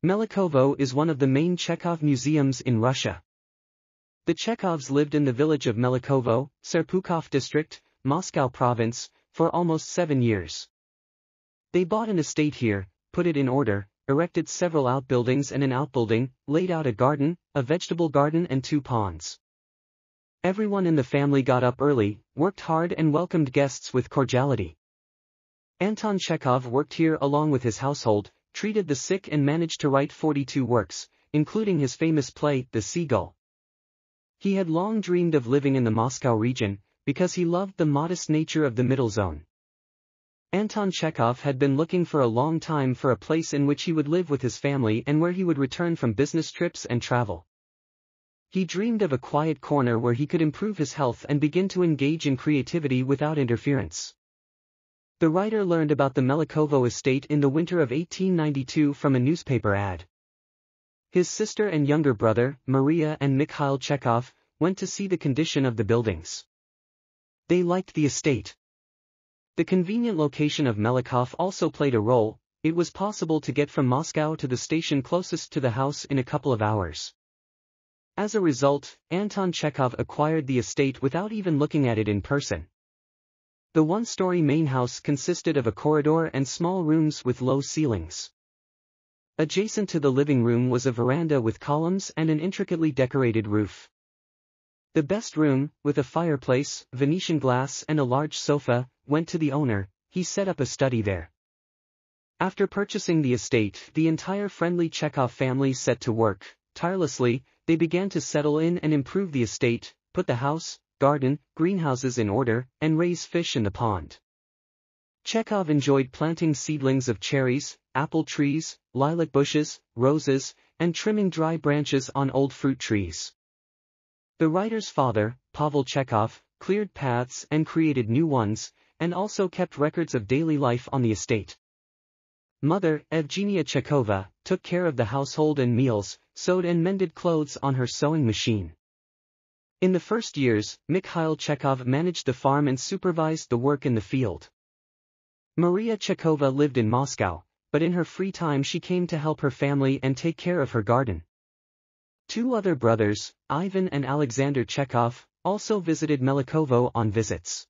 Melikhovo is one of the main Chekhov museums in Russia. The Chekhovs lived in the village of Melikhovo, Serpukhov district, Moscow province, for almost 7 years. They bought an estate here, put it in order, erected several outbuildings and an outbuilding, laid out a garden, a vegetable garden and 2 ponds. Everyone in the family got up early, worked hard and welcomed guests with cordiality. Anton Chekhov worked here along with his household, treated the sick and managed to write 42 works, including his famous play, The Seagull. He had long dreamed of living in the Moscow region, because he loved the modest nature of the middle zone. Anton Chekhov had been looking for a long time for a place in which he would live with his family and where he would return from business trips and travel. He dreamed of a quiet corner where he could improve his health and begin to engage in creativity without interference. The writer learned about the Melikhovo estate in the winter of 1892 from a newspaper ad. His sister and younger brother, Maria and Mikhail Chekhov, went to see the condition of the buildings. They liked the estate. The convenient location of Melikhovo also played a role. It was possible to get from Moscow to the station closest to the house in a couple of hours. As a result, Anton Chekhov acquired the estate without even looking at it in person. The one-story main house consisted of a corridor and small rooms with low ceilings. Adjacent to the living room was a veranda with columns and an intricately decorated roof. The best room, with a fireplace, Venetian glass and a large sofa, went to the owner. He set up a study there. After purchasing the estate, the entire friendly Chekhov family set to work. Tirelessly, they began to settle in and improve the estate, put the house, garden, greenhouses in order, and raise fish in the pond. Chekhov enjoyed planting seedlings of cherries, apple trees, lilac bushes, roses, and trimming dry branches on old fruit trees. The writer's father, Pavel Chekhov, cleared paths and created new ones, and also kept records of daily life on the estate. Mother, Evgenia Chekhova, took care of the household and meals, sewed and mended clothes on her sewing machine. In the first years, Mikhail Chekhov managed the farm and supervised the work in the field. Maria Chekova lived in Moscow, but in her free time she came to help her family and take care of her garden. 2 other brothers, Ivan and Alexander Chekhov, also visited Melikhovo on visits.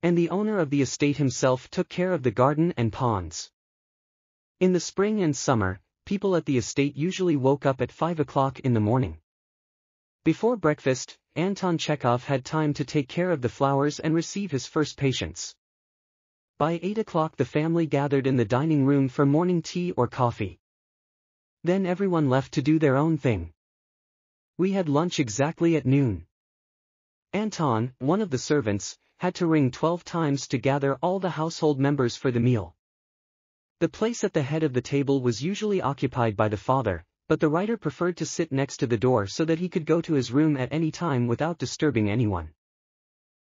And the owner of the estate himself took care of the garden and ponds. In the spring and summer, people at the estate usually woke up at 5 o'clock in the morning. Before breakfast, Anton Chekhov had time to take care of the flowers and receive his first patients. By 8 o'clock the family gathered in the dining room for morning tea or coffee. Then everyone left to do their own thing. We had lunch exactly at noon. Anton, one of the servants, had to ring 12 times to gather all the household members for the meal. The place at the head of the table was usually occupied by the father, but the writer preferred to sit next to the door so that he could go to his room at any time without disturbing anyone.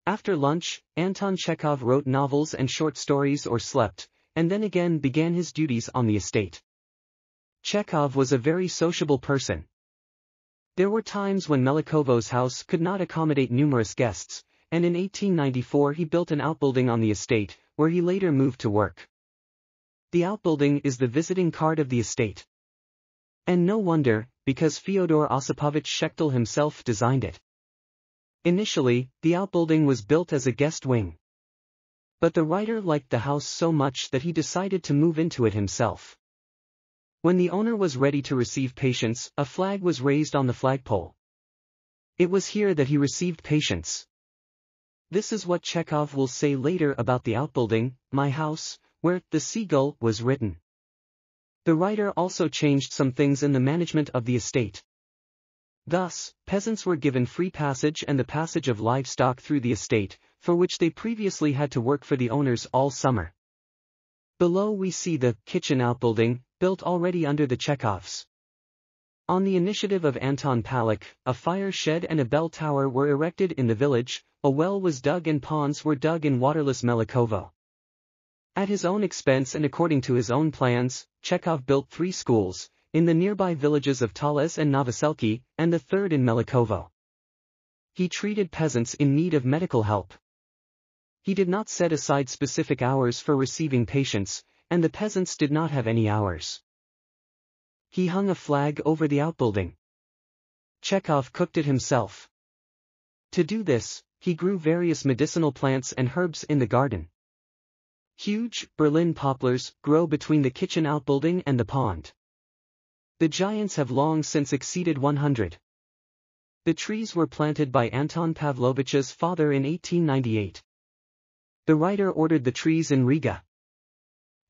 After lunch, Anton Chekhov wrote novels and short stories or slept, and then again began his duties on the estate. Chekhov was a very sociable person. There were times when Melikhovo's house could not accommodate numerous guests, and in 1894 he built an outbuilding on the estate, where he later moved to work. The outbuilding is the visiting card of the estate. And no wonder, because Fyodor Osipovich Shechtel himself designed it. Initially, the outbuilding was built as a guest wing. But the writer liked the house so much that he decided to move into it himself. When the owner was ready to receive patients, a flag was raised on the flagpole. It was here that he received patients. This is what Chekhov will say later about the outbuilding, my house, where The Seagull was written. The writer also changed some things in the management of the estate. Thus, peasants were given free passage and the passage of livestock through the estate, for which they previously had to work for the owners all summer. Below we see the kitchen outbuilding, built already under the Chekhovs. On the initiative of Anton Palik, a fire shed and a bell tower were erected in the village, a well was dug and ponds were dug in waterless Melikhovo. At his own expense and according to his own plans, Chekhov built 3 schools, in the nearby villages of Talez and Novoselki, and the 3rd in Melikhovo. He treated peasants in need of medical help. He did not set aside specific hours for receiving patients, and the peasants did not have any hours. he hung a flag over the outbuilding. Chekhov cooked it himself. To do this, he grew various medicinal plants and herbs in the garden. Huge, Berlin poplars grow between the kitchen outbuilding and the pond. The giants have long since exceeded 100. The trees were planted by Anton Pavlovich's father in 1898. The writer ordered the trees in Riga.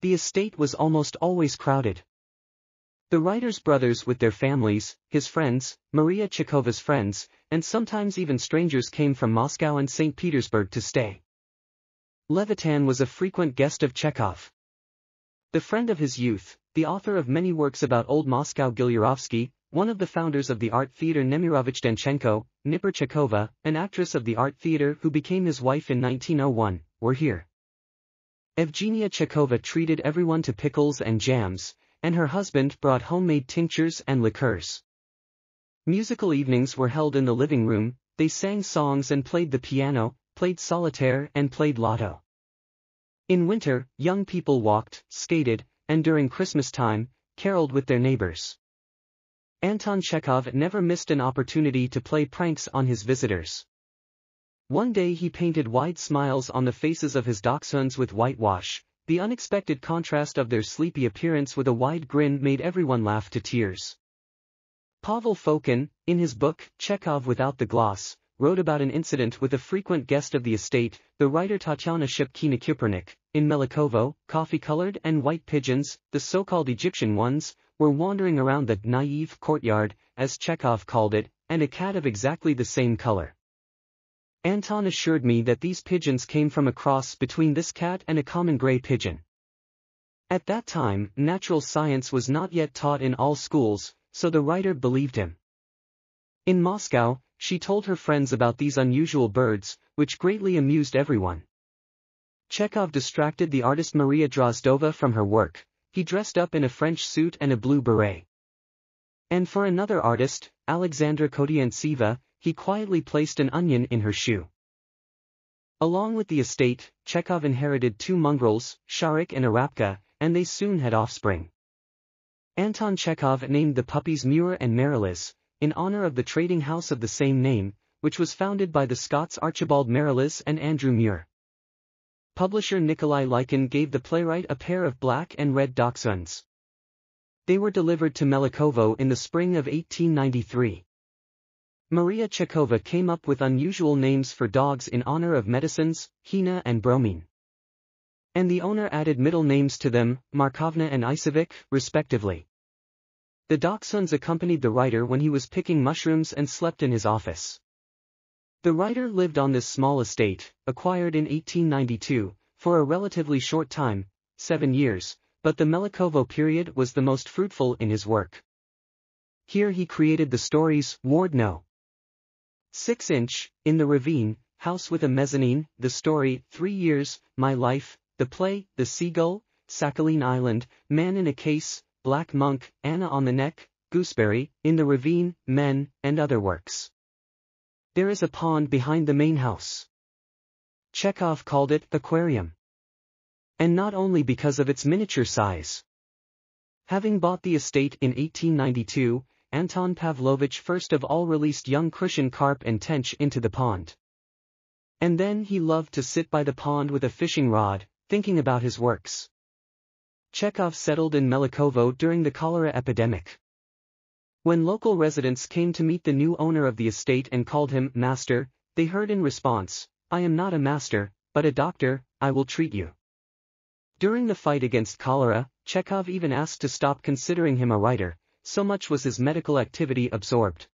The estate was almost always crowded. The writer's brothers with their families, his friends, Maria Chekhova's friends, and sometimes even strangers came from Moscow and St. Petersburg to stay. Levitan was a frequent guest of Chekhov. The friend of his youth, the author of many works about old Moscow Gilyurovsky, one of the founders of the art theater Nemirovich Danchenko, Nipper Chekhova, an actress of the art theater who became his wife in 1901, were here. Evgenia Chekhova treated everyone to pickles and jams, and her husband brought homemade tinctures and liqueurs. Musical evenings were held in the living room, they sang songs and played the piano, played solitaire and played lotto. In winter, young people walked, skated, and during Christmas time, caroled with their neighbors. Anton Chekhov never missed an opportunity to play pranks on his visitors. One day he painted wide smiles on the faces of his dachshunds with whitewash. The unexpected contrast of their sleepy appearance with a wide grin made everyone laugh to tears. Pavel Fokin, in his book, Chekhov Without the Gloss, wrote about an incident with a frequent guest of the estate, the writer Tatyana Shipkina-Kupernik. In Melikhovo, coffee-colored and white pigeons, the so-called Egyptian ones, were wandering around the naive courtyard, as Chekhov called it, and a cat of exactly the same color. Anton assured me that these pigeons came from a cross between this cat and a common gray pigeon. At that time, natural science was not yet taught in all schools, so the writer believed him. In Moscow, she told her friends about these unusual birds, which greatly amused everyone. Chekhov distracted the artist Maria Drozdova from her work. He dressed up in a French suit and a blue beret. And for another artist, Alexandra Kodiantseva, he quietly placed an onion in her shoe. Along with the estate, Chekhov inherited two mongrels, Sharik and Arapka, and they soon had offspring. Anton Chekhov named the puppies Muir and Marilis, in honor of the trading house of the same name, which was founded by the Scots Archibald Marilis and Andrew Muir. Publisher Nikolai Lykin gave the playwright a pair of black and red dachshunds. They were delivered to Melikhovo in the spring of 1893. Maria Chekhova came up with unusual names for dogs in honor of medicines, Hina and Bromine. And the owner added middle names to them, Markovna and Isavik, respectively. The dachshunds accompanied the writer when he was picking mushrooms and slept in his office. The writer lived on this small estate, acquired in 1892, for a relatively short time, 7 years, but the Melikhovo period was the most fruitful in his work. Here he created the stories Ward No. 6-inch, In the Ravine, House with a Mezzanine, the story 3 Years, My Life, the play The Seagull, Sakhalin Island, Man in a Case, Black Monk, Anna on the Neck, Gooseberry, In the Ravine, Men, and other works. There is a pond behind the main house. Chekhov called it aquarium. And not only because of its miniature size. Having bought the estate in 1892, Anton Pavlovich first of all released young crucian carp and tench into the pond. And then he loved to sit by the pond with a fishing rod, thinking about his works. Chekhov settled in Melikhovo during the cholera epidemic. When local residents came to meet the new owner of the estate and called him master, they heard in response, "I am not a master, but a doctor, I will treat you." During the fight against cholera, Chekhov even asked to stop considering him a writer, so much was his medical activity absorbed.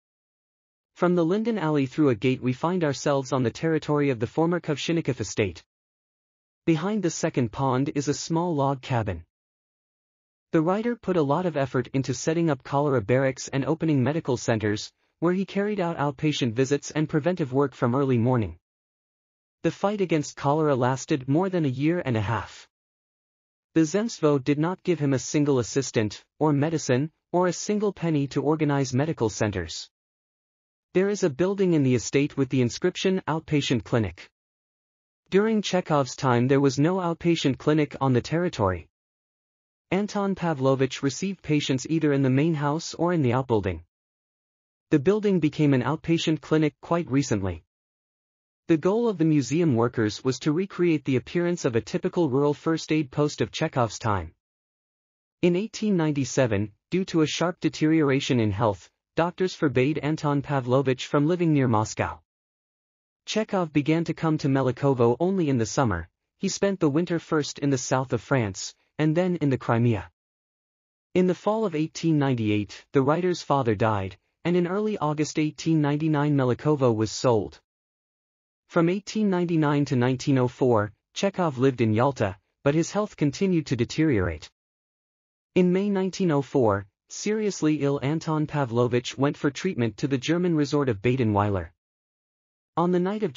From the Linden Alley through a gate we find ourselves on the territory of the former Kovshinnikov estate. Behind the second pond is a small log cabin. The writer put a lot of effort into setting up cholera barracks and opening medical centers, where he carried out outpatient visits and preventive work from early morning. The fight against cholera lasted more than a year and a half. The Zemstvo did not give him a single assistant, or medicine, or a single penny to organize medical centers. There is a building in the estate with the inscription Outpatient Clinic. During Chekhov's time there was no outpatient clinic on the territory. Anton Pavlovich received patients either in the main house or in the outbuilding. The building became an outpatient clinic quite recently. The goal of the museum workers was to recreate the appearance of a typical rural first aid post of Chekhov's time. In 1897, due to a sharp deterioration in health, doctors forbade Anton Pavlovich from living near Moscow. Chekhov began to come to Melikhovo only in the summer. He spent the winter first in the south of France, and then in the Crimea. In the fall of 1898, the writer's father died, and in early August 1899 Melikhovo was sold. From 1899 to 1904, Chekhov lived in Yalta, but his health continued to deteriorate. In May 1904, seriously ill Anton Pavlovich went for treatment to the German resort of Badenweiler. On the night of